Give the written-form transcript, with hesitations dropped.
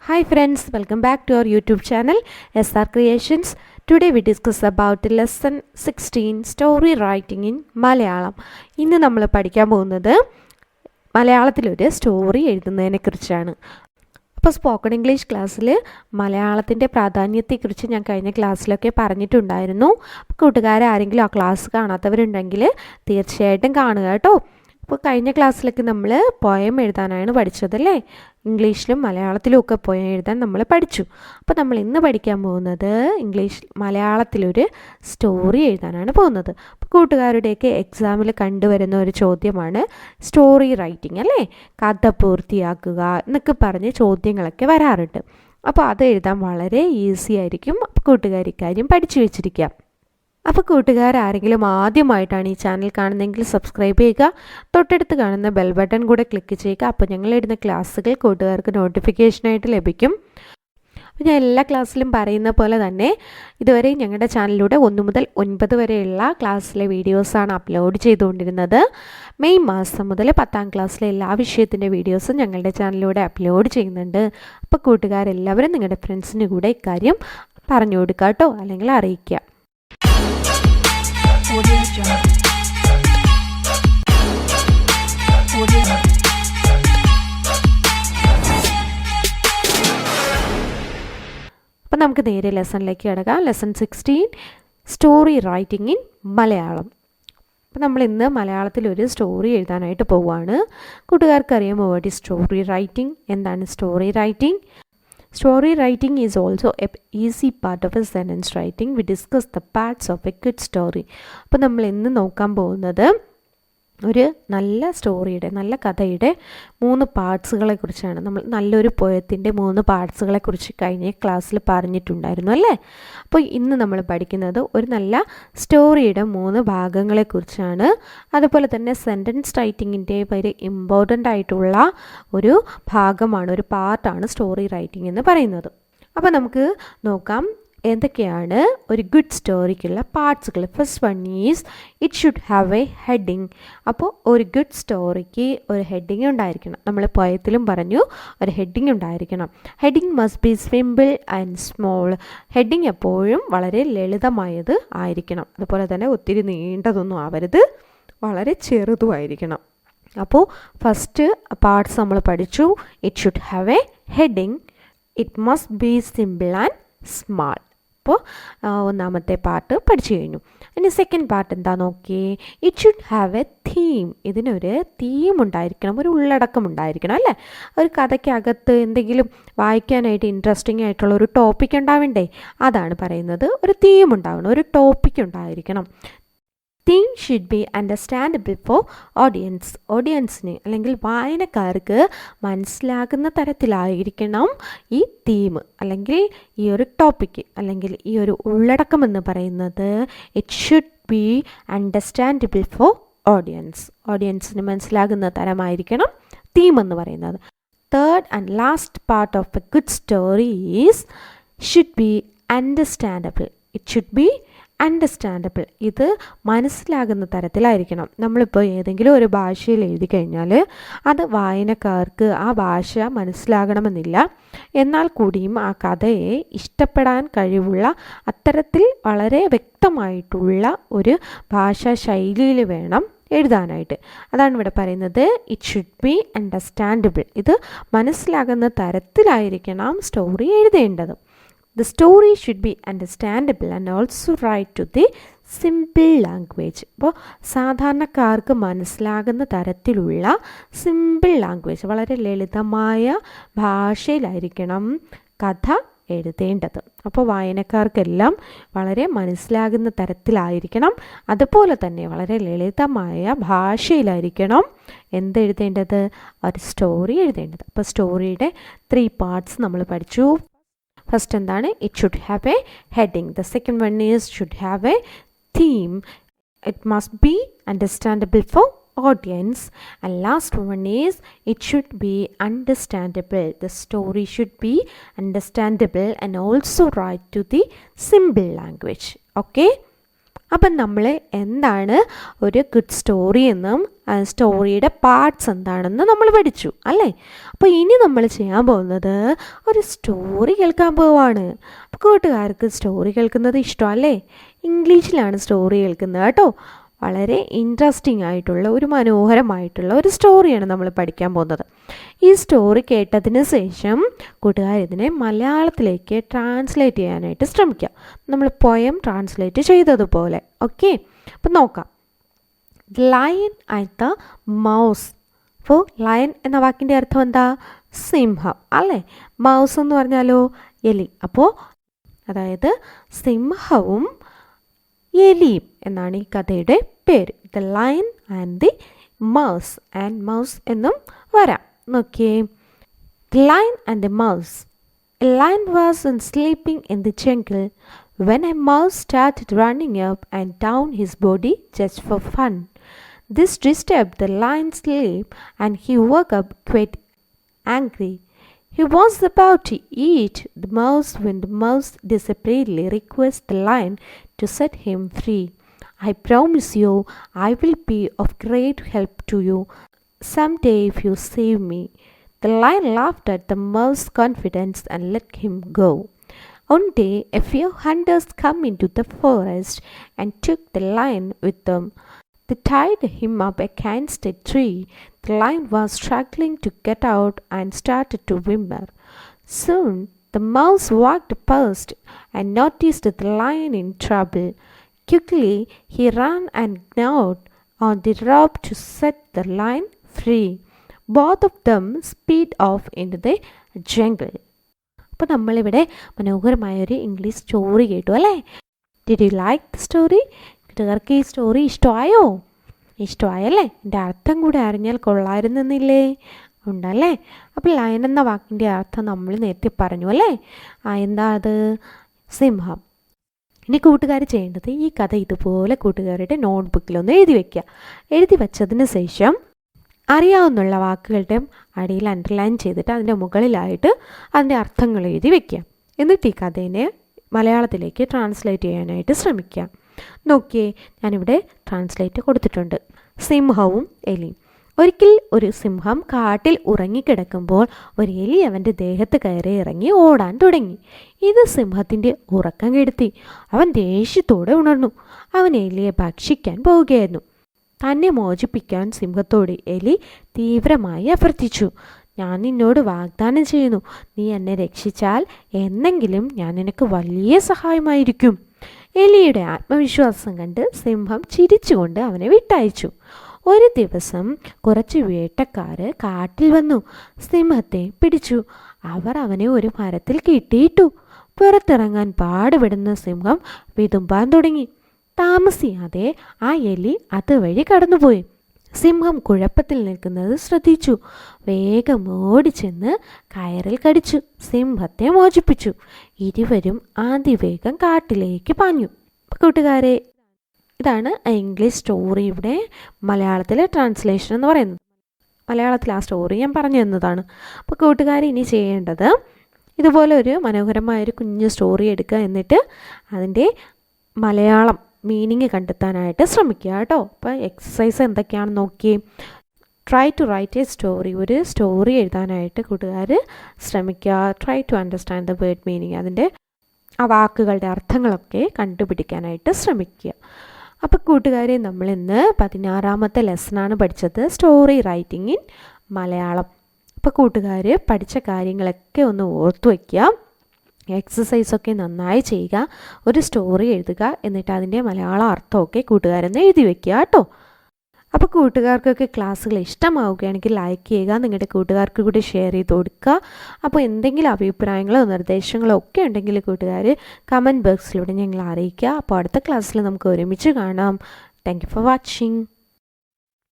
Hi friends, welcome back to our YouTube channel SR Creations. Today we discuss about lesson 16 story writing in Malayalam. ഇന്ന് നമ്മൾ പഠിക്കാൻ പോകുന്നത് മലയാളത്തിലൊരു story എഴുതുന്നതിനെക്കുറിച്ചാണ്. അപ്പോൾ spoken English ക്ലാസ്സിൽ മലയാളത്തിൻ്റെ പ്രാധാന്യത്തെക്കുറിച്ച് ഞാൻ കഴിഞ്ഞ ക്ലാസ്സിലൊക്കെ പറഞ്ഞിട്ടുണ്ടായിരുന്നു. കൂട്ടുകാരെ ആരെങ്കിലും ആ ക്ലാസ് കാണാത്തവരുണ്ടെങ്കിൽ തീർച്ചയായിട്ടും കാണുക കേട്ടോ. അപ്പോൾ കഴിഞ്ഞ ക്ലാസ്സിലൊക്കെ നമ്മൾ പോയം എഴുതാനാണ് പഠിച്ചതല്ലേ. ഇംഗ്ലീഷിലും മലയാളത്തിലും ഒക്കെ പോയം എഴുതാൻ നമ്മൾ പഠിച്ചു. അപ്പോൾ നമ്മൾ ഇന്ന് പഠിക്കാൻ പോകുന്നത് മലയാളത്തിലൊരു സ്റ്റോറി എഴുതാനാണ് പോകുന്നത്. അപ്പോൾ കൂട്ടുകാരുടെയൊക്കെ എക്സാമിൽ കണ്ടുവരുന്ന ഒരു ചോദ്യമാണ് സ്റ്റോറി റൈറ്റിംഗ് അല്ലേ. കഥ പൂർത്തിയാക്കുക എന്നൊക്കെ പറഞ്ഞ് ചോദ്യങ്ങളൊക്കെ വരാറുണ്ട്. അപ്പോൾ അത് എഴുതാൻ വളരെ ഈസി ആയിരിക്കും. അപ്പോൾ കൂട്ടുകാർ ഇക്കാര്യം പഠിച്ചു വെച്ചിരിക്കുക. അപ്പോൾ കൂട്ടുകാർ ആരെങ്കിലും ആദ്യമായിട്ടാണ് ഈ ചാനൽ കാണുന്നതെങ്കിൽ സബ്സ്ക്രൈബ് ചെയ്യുക, തൊട്ടടുത്ത് കാണുന്ന ബെൽ ബട്ടൺ കൂടെ ക്ലിക്ക് ചെയ്യുക. അപ്പോൾ ഞങ്ങളിടുന്ന ക്ലാസ്സുകൾ കൂട്ടുകാർക്ക് നോട്ടിഫിക്കേഷനായിട്ട് ലഭിക്കും. അപ്പോൾ ഞാൻ എല്ലാ ക്ലാസ്സിലും പറയുന്ന പോലെ തന്നെ ഇതുവരെ ഞങ്ങളുടെ ചാനലിലൂടെ 1 മുതൽ 9 വരെയുള്ള ക്ലാസ്സിലെ വീഡിയോസാണ് അപ്ലോഡ് ചെയ്തുകൊണ്ടിരുന്നത്. മെയ് മാസം മുതൽ 10ാം ക്ലാസ്സിലെ എല്ലാ വിഷയത്തിൻ്റെ വീഡിയോസും ഞങ്ങളുടെ ചാനലിലൂടെ അപ്ലോഡ് ചെയ്യുന്നുണ്ട്. അപ്പോൾ കൂട്ടുകാരെല്ലാവരും നിങ്ങളുടെ ഫ്രണ്ട്സിന് കൂടെ ഇക്കാര്യം പറഞ്ഞു കൊടുക്കുക കേട്ടോ, അല്ലെങ്കിൽ അറിയിക്കുക. അപ്പം നമുക്ക് നേരെ ലെസണിലേക്ക് കിടക്കാം. Lesson 16 story writing in Malayalam. അപ്പം നമ്മൾ ഇന്ന് മലയാളത്തിലൊരു സ്റ്റോറി എഴുതാനായിട്ട് പോവുകയാണ്. കൂട്ടുകാർക്കറിയാമോ വാട്ട് ഈസ് സ്റ്റോറി റൈറ്റിംഗ്? എന്താണ് story writing? Story writing is also an easy part of a sentence writing. We discuss the parts of a good story. അപ്പോൾ നമ്മൾ ഇന്ന് നോക്കാൻ പോകുന്നത് ഒരു നല്ല സ്റ്റോറിയുടെ, നല്ല കഥയുടെ 3 പാർട്സുകളെ കുറിച്ചാണ്. നമ്മൾ നല്ലൊരു പോയത്തിൻ്റെ 3 പാർട്സുകളെ കുറിച്ച് കഴിഞ്ഞ ക്ലാസ്സിൽ പറഞ്ഞിട്ടുണ്ടായിരുന്നു അല്ലേ. അപ്പോൾ ഇന്ന് നമ്മൾ പഠിക്കുന്നത് ഒരു നല്ല സ്റ്റോറിയുടെ 3 ഭാഗങ്ങളെക്കുറിച്ചാണ്. അതുപോലെ തന്നെ സെൻറ്റൻസ് റൈറ്റിങ്ങിൻ്റെ very ഇമ്പോർട്ടൻ്റ് ആയിട്ടുള്ള ഒരു ഭാഗമാണ്, ഒരു പാർട്ടാണ് സ്റ്റോറി റൈറ്റിംഗ് എന്ന് പറയുന്നത്. അപ്പോൾ നമുക്ക് നോക്കാം എന്തൊക്കെയാണ് ഒരു ഗുഡ് സ്റ്റോറിക്കുള്ള പാർട്സുകൾ. First one is it should have a heading. അപ്പോൾ ഒരു ഗുഡ് സ്റ്റോറിക്ക് ഒരു ഹെഡിങ് ഉണ്ടായിരിക്കണം. നമ്മൾ പോയത്തിലും പറഞ്ഞു ഒരു ഹെഡിങ് ഉണ്ടായിരിക്കണം. Heading must be simple and small. Heading എപ്പോഴും വളരെ ലളിതമായത് ആയിരിക്കണം. അതുപോലെ തന്നെ ഒത്തിരി നീണ്ടതൊന്നും ആവരുത്, വളരെ ചെറുതുമായിരിക്കണം. അപ്പോൾ ഫസ്റ്റ് പാർട്സ് നമ്മൾ പഠിച്ചു. It should have a heading, it must B simple and small. അപ്പോൾ ഒന്നാമത്തെ പാർട്ട് പഠിച്ചു കഴിഞ്ഞു. ഇനി സെക്കൻഡ് പാർട്ട് എന്താ നോക്കിയേ. It should have a theme. ഇതിനൊരു തീം ഉണ്ടായിരിക്കണം, ഒരു ഉള്ളടക്കം ഉണ്ടായിരിക്കണം അല്ലേ. ഒരു കഥയ്ക്കകത്ത് എന്തെങ്കിലും വായിക്കാനായിട്ട് ഇൻട്രസ്റ്റിംഗ് ആയിട്ടുള്ള ഒരു ടോപ്പിക് ഉണ്ടാവണ്ടേ, അതാണ് പറയുന്നത്. ഒരു തീം ഉണ്ടാവണം, ഒരു ടോപ്പിക് ഉണ്ടായിരിക്കണം. Theme should be understandable for audience. ഓഡിയൻസിന് അല്ലെങ്കിൽ വായനക്കാർക്ക് മനസ്സിലാകുന്ന തരത്തിലായിരിക്കണം ഈ തീം അല്ലെങ്കിൽ ഈ ഒരു ടോപ്പിക്ക് അല്ലെങ്കിൽ ഈ ഒരു ഉള്ളടക്കം എന്ന് പറയുന്നത്. It should be understandable for audience. ഓഡിയൻസിന് മനസ്സിലാകുന്ന തരമായിരിക്കണം തീം എന്ന് പറയുന്നത്. Third and last part of a good story is should be understandable. It should be understandable. ഇത് മനസ്സിലാകുന്ന തരത്തിലായിരിക്കണം. നമ്മളിപ്പോൾ ഏതെങ്കിലും ഒരു ഭാഷയിൽ എഴുതി കഴിഞ്ഞാൽ അത് വായനക്കാർക്ക് ആ ഭാഷ മനസ്സിലാകണമെന്നില്ല. എന്നാൽ കൂടിയും ആ കഥയെ ഇഷ്ടപ്പെടാൻ കഴിവുള്ള അത്തരത്തിൽ വളരെ വ്യക്തമായിട്ടുള്ള ഒരു ഭാഷാ ശൈലിയിൽ വേണം എഴുതാനായിട്ട്. അതാണ് ഇവിടെ പറയുന്നത്. It should be understandable. ഇത് മനസ്സിലാകുന്ന തരത്തിലായിരിക്കണം സ്റ്റോറി എഴുതേണ്ടത്. The story should be understandable and also write to the simple language. അപ്പോൾ സാധാരണക്കാർക്ക് മനസ്സിലാകുന്ന തരത്തിലുള്ള സിമ്പിൾ ലാംഗ്വേജ്, വളരെ ലളിതമായ ഭാഷയിലായിരിക്കണം കഥ എഴുതേണ്ടത്. അപ്പോൾ വായനക്കാർക്കെല്ലാം വളരെ മനസ്സിലാകുന്ന തരത്തിലായിരിക്കണം, അതുപോലെ തന്നെ വളരെ ലളിതമായ ഭാഷയിലായിരിക്കണം എന്തെഴുതേണ്ടത്, ഒരു സ്റ്റോറി എഴുതേണ്ടത്. അപ്പോൾ സ്റ്റോറിയുടെ 3 പാർട്സ് നമ്മൾ പഠിച്ചു. ഫസ്റ്റ് എന്താണ്? It should have a heading. The second one is should have a theme. It must be understandable for audience, and last one is it should be understandable. The story should be understandable and also write to the simple language. Okay, അപ്പം നമ്മൾ എന്താണ് ഒരു good story എന്നും സ്റ്റോറിയുടെ parts എന്താണെന്ന് നമ്മൾ പഠിച്ചു അല്ലേ. അപ്പോൾ ഇനി നമ്മൾ ചെയ്യാൻ പോകുന്നത് ഒരു സ്റ്റോറി കേൾക്കാൻ പോവാണ്. അപ്പോൾ കൂട്ടുകാർക്ക് സ്റ്റോറി കേൾക്കുന്നത് ഇഷ്ടമല്ലേ? ഇംഗ്ലീഷിലാണ് സ്റ്റോറി കേൾക്കുന്നത് കേട്ടോ. വളരെ ഇൻട്രസ്റ്റിംഗ് ആയിട്ടുള്ള ഒരു മനോഹരമായിട്ടുള്ള ഒരു സ്റ്റോറിയാണ് നമ്മൾ പഠിക്കാൻ പോകുന്നത്. ഈ സ്റ്റോറി കേട്ടതിന് ശേഷം കൂട്ടുകാർ ഇതിനെ മലയാളത്തിലേക്ക് ട്രാൻസ്ലേറ്റ് ചെയ്യാനായിട്ട് ശ്രമിക്കാം, നമ്മൾ പോയം ട്രാൻസ്ലേറ്റ് ചെയ്തതുപോലെ. ഓക്കെ, അപ്പം നോക്കാം. The lion and the mouse. അപ്പോൾ ലയൺ എന്ന വാക്കിൻ്റെ അർത്ഥം എന്താ? സിംഹം അല്ലേ. മൗസ് എന്ന് പറഞ്ഞാലോ എലി. അപ്പോൾ അതായത് സിംഹവും എലിയും എന്നാണ് ഈ കഥയുടെ പേര്. The lion and the mouse. And mouse എന്നും വരാം. നോക്കിയേ. The lion and the mouse. A lion was sleeping in the jungle when a mouse started running up and down his body just for fun. This disturbed the lion's sleep and he woke up quite angry. He was about to eat the mouse when the mouse desperately requested the lion to set him free. I promise you, I will be of great help to you someday if you save me. The lion laughed at the mouse's confidence and let him go. One day, a few hunters came into the forest and took the lion with them. They tied him up against a tree. The lion was struggling to get out and started to whimper. Soon, the mouse walked past and noticed the lion in trouble. Quickly, he ran and gnawed on the rope to set the lion free. Both of them sped off into the jungle. അപ്പോൾ നമ്മളിവിടെ മനോഹരമായൊരു English story കേട്ടു അല്ലേ. Did you like the story? കൂട്ടുകാർക്ക് ഈ story ഇഷ്ടമായോ? ഇഷ്ടമായല്ലേ? എൻ്റെ അർത്ഥം കൂടെ അറിഞ്ഞാൽ കൊള്ളായിരുന്നില്ലേ? ഉണ്ടല്ലേ. അപ്പോൾ ലയൺ എന്ന വാക്കിൻ്റെ അർത്ഥം നമ്മൾ നേരത്തെ പറഞ്ഞു അല്ലേ. എന്താ അത്? സിംഹം. ഇനി കൂട്ടുകാർ ചെയ്യേണ്ടത് ഈ കഥ ഇതുപോലെ കൂട്ടുകാരുടെ നോട്ട് ബുക്കിലൊന്ന് എഴുതി വയ്ക്കുക. എഴുതി വച്ചതിന് ശേഷം അറിയാവുന്നുള്ള വാക്കുകളുടെ അടിയിൽ അണ്ടർലൈൻ ചെയ്തിട്ട് അതിൻ്റെ മുകളിലായിട്ട് അതിൻ്റെ അർത്ഥങ്ങൾ എഴുതി വയ്ക്കുക. എന്നിട്ട് ഈ കഥയെ മലയാളത്തിലേക്ക് ട്രാൻസ്ലേറ്റ് ചെയ്യാനായിട്ട് ശ്രമിക്കുക. നോക്കിയേ, ഞാനിവിടെ ട്രാൻസ്ലേറ്റ് കൊടുത്തിട്ടുണ്ട്. സിംഹവും എലിയും. ഒരിക്കൽ ഒരു സിംഹം കാട്ടിൽ ഉറങ്ങിക്കിടക്കുമ്പോൾ ഒരു എലി അവൻ്റെ ദേഹത്ത് കയറി ഇറങ്ങി ഓടാൻ തുടങ്ങി. ഇത് സിംഹത്തിൻ്റെ ഉറക്കം കെടുത്തി. അവൻ ദേഷ്യത്തോടെ ഉണർന്നു. അവൻ എലിയെ ഭക്ഷിക്കാൻ പോവുകയായിരുന്നു. തന്നെ മോചിപ്പിക്കാൻ സിംഹത്തോട് എലി തീവ്രമായി അഭ്യർത്ഥിച്ചു. ഞാൻ നിന്നോട് വാഗ്ദാനം ചെയ്യുന്നു, നീ എന്നെ രക്ഷിച്ചാൽ എന്നെങ്കിലും ഞാൻ നിനക്ക് വലിയ സഹായമായിരിക്കും. എലിയുടെ ആത്മവിശ്വാസം കണ്ട് സിംഹം ചിരിച്ചുകൊണ്ട് അവനെ വിട്ടയച്ചു. ഒരു ദിവസം കുറച്ച് വേട്ടക്കാർ കാട്ടിൽ വന്നു സിംഹത്തെ പിടിച്ചു. അവർ അവനെ ഒരു മരത്തിൽ കെട്ടിയിട്ടു. പുറത്തിറങ്ങാൻ പാടുപെടുന്ന സിംഹം വിതുമ്പാൻ തുടങ്ങി. താമസിയാതെ ആ എലി അതുവഴി കടന്നുപോയി. സിംഹം കുഴപ്പത്തിൽ നിൽക്കുന്നത് ശ്രദ്ധിച്ചു. വേഗം ഓടിച്ചെന്ന് കയറിൽ കടിച്ചു സിംഹത്തെ മോചിപ്പിച്ചു. ഇരുവരും അതിവേഗം കാട്ടിലേക്ക് പാഞ്ഞു. കൂട്ടുകാരെ, ഇതാണ് ഇംഗ്ലീഷ് സ്റ്റോറിയുടെ മലയാളത്തിലെ ട്രാൻസ്ലേഷൻ എന്ന് പറയുന്നത്. മലയാളത്തിൽ ആ സ്റ്റോറി ഞാൻ പറഞ്ഞു തന്നതാണ്. അപ്പോൾ കൂട്ടുകാർ ഇനി ചെയ്യേണ്ടത് ഇതുപോലെ ഒരു മനോഹരമായൊരു കുഞ്ഞു സ്റ്റോറി എടുക്കുക. എന്നിട്ട് അതിൻ്റെ മലയാളം മീനിങ് കണ്ടെത്താനായിട്ട് ശ്രമിക്കുക കേട്ടോ. അപ്പോൾ എക്സസൈസ് എന്തൊക്കെയാണെന്ന് നോക്കി. Try to write a story. ഒരു സ്റ്റോറി എഴുതാനായിട്ട് കൂട്ടുകാർ ശ്രമിക്കുക. Try to understand the word meaning. അതിൻ്റെ ആ വാക്കുകളുടെ അർത്ഥങ്ങളൊക്കെ കണ്ടുപിടിക്കാനായിട്ട് ശ്രമിക്കുക. അപ്പോൾ കൂട്ടുകാരെ, നമ്മളിന്ന് 16ാമത്തെ ലെസണാണ് പഠിച്ചത്, സ്റ്റോറി റൈറ്റിംഗ് ഇൻ മലയാളം. അപ്പോൾ കൂട്ടുകാർ പഠിച്ച കാര്യങ്ങളൊക്കെ ഒന്ന് ഓർത്തു വയ്ക്കുക. എക്സസൈസൊക്കെ നന്നായി ചെയ്യുക. ഒരു സ്റ്റോറി എഴുതുക. എന്നിട്ട് അതിൻ്റെ മലയാളം അർത്ഥമൊക്കെ കൂട്ടുകാരെന്ന് എഴുതി വയ്ക്കുക കേട്ടോ. അപ്പോൾ കൂട്ടുകാർക്കൊക്കെ ക്ലാസ്സുകൾ ഇഷ്ടമാവുകയാണെങ്കിൽ ലൈക്ക് ചെയ്യുക. നിങ്ങളുടെ കൂട്ടുകാർക്ക് കൂടി ഷെയർ ചെയ്ത് കൊടുക്കുക. അപ്പോൾ എന്തെങ്കിലും അഭിപ്രായങ്ങളോ നിർദ്ദേശങ്ങളോ ഒക്കെ ഉണ്ടെങ്കിൽ കൂട്ടുകാർ കമൻറ്റ് ബോക്സിലൂടെ ഞങ്ങളെ അറിയിക്കുക. അപ്പോൾ അടുത്ത ക്ലാസ്സിൽ നമുക്ക് ഒരുമിച്ച് കാണാം. Thank you for watching.